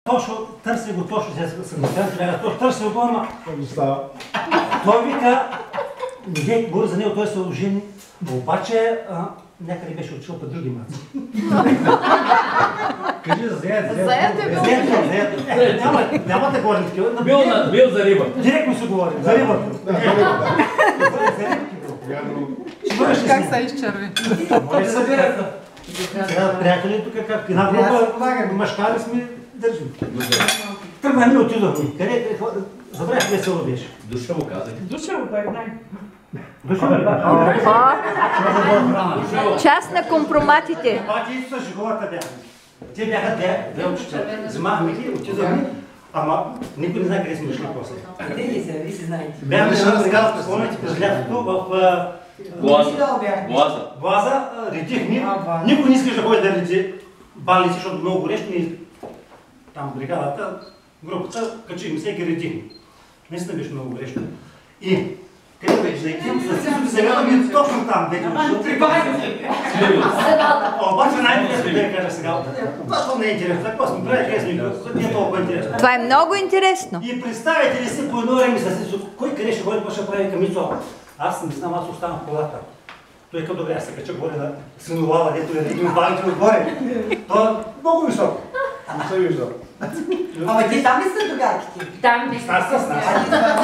Точно, търси го точно, търси го, ама той вика, не говори за него, той се ожени, обаче някъде беше отишъл по други маци. Кажи за заед. Заед е бил. Заед. Няма да говорим такива. Бил за риба. Директно се говорим, за рибата. Как се изчерви? Може да събирате. Сега приятели тук как една група мъжкари сме държим. Тръгнахме, отидохме. Къде? Забравях къде село беше. Душа му казах. Душа му, той знае. Част на компроматите. Бати Исуса живота бяха. Те бяха две учителя. Взимахме ги, отидохме, ама никой не знае къде сме дошли после. Вие си знаете. Бяхме на бригада, спомняте през лятото в Блаза, редихме. Никой не искаше да ходи да реди балици, защото много горещо ни там бригадата, групата, качихме се и ги редихме. Наистина беше много горещо. И къде беше да идем, сега да ми точно там, вече обаче най-интересно да я кажа сега. Това не е интересно, какво сме правили, къде сме, не е толкова интересно. Това е много интересно. И представете ли си по едно време с кой къде ще ходи, какво ще прави Камицо? Аз не знам, аз оставам в колата. Той като добре, аз се кача горе на синовала, дето е един балите отгоре. То е много високо. Не се виждал. Ама ти там ли са догарките? Там не Аз с нас.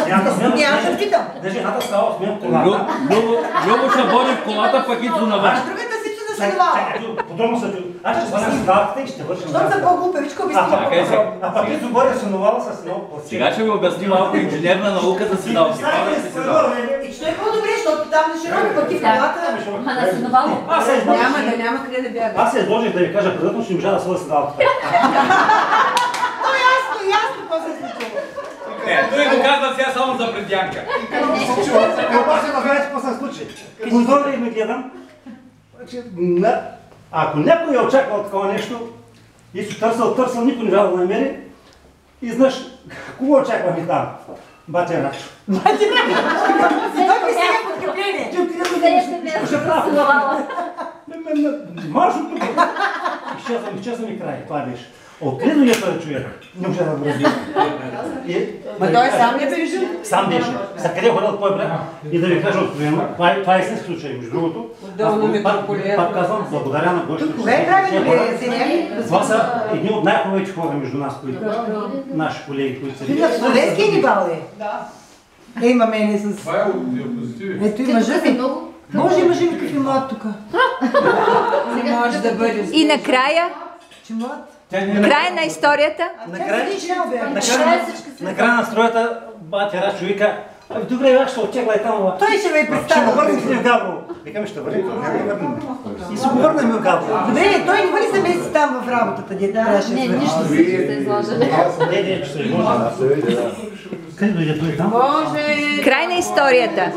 Няма да питам. Даже едната става с мен в колата. Любо ще води в колата, пък и на А вас. другата си чу да се навала. Подробно се чу. Аз ще свалям седалката и ще вършим. Щом са по-глупевичко, обясни. А пък ти горе синовала с много площи. Сега ще ви обясни малко инженерна наука за седалки. И че е по-добре, защото там не широко, пък ти в колата. Ма на синовало. Няма къде да бяга. Аз се изложих да ви кажа предварително, ще можа да сваля седалката. Ясно, какво се е случило. Той го казва сега само за предянка. Обаче да знаете какво се случи. Позорих ме гледам. Ако някой е очаквал такова нещо и се търсил, никой не трябва да намери, и знаеш, кого очакваме там? Батя Рачо. Той ми сега подкрепление. Къде ще бе синовало? Марш от тук. Изчезва ми край, това беше. Откъде дойде този човек? Не може да го разбира. Ма той сам не беше? Сам беше. За къде ходил от кой брак? И да ви кажа откровено, това е истински случай, между другото. Пак казвам, благодаря на Божието. Кое прави синяки? Това са едни от най-хубавите хора между нас, които наши колеги, които са... Ти на студентски ни бал ли? Да. Има мене с... Това е от диапозитиви. Ето и мъжът ми. Може и мъжът ми какви млад тук. Не може да бъде. И накрая, Че млад? края на историята. Накрая на строята, батя Рачо вика, добре, аз ще отчекла и там, Той ще ме ще го представя. върнем с него Габро. Викаме, ще върнем, няма да върнем. И се го върнем в Габро. Добре, той не бъде се меси там в работата, дето трябваше да Не, свърши. нищо си сте изложили. Не, че се изложа. Къде дойде той там? Край на историята.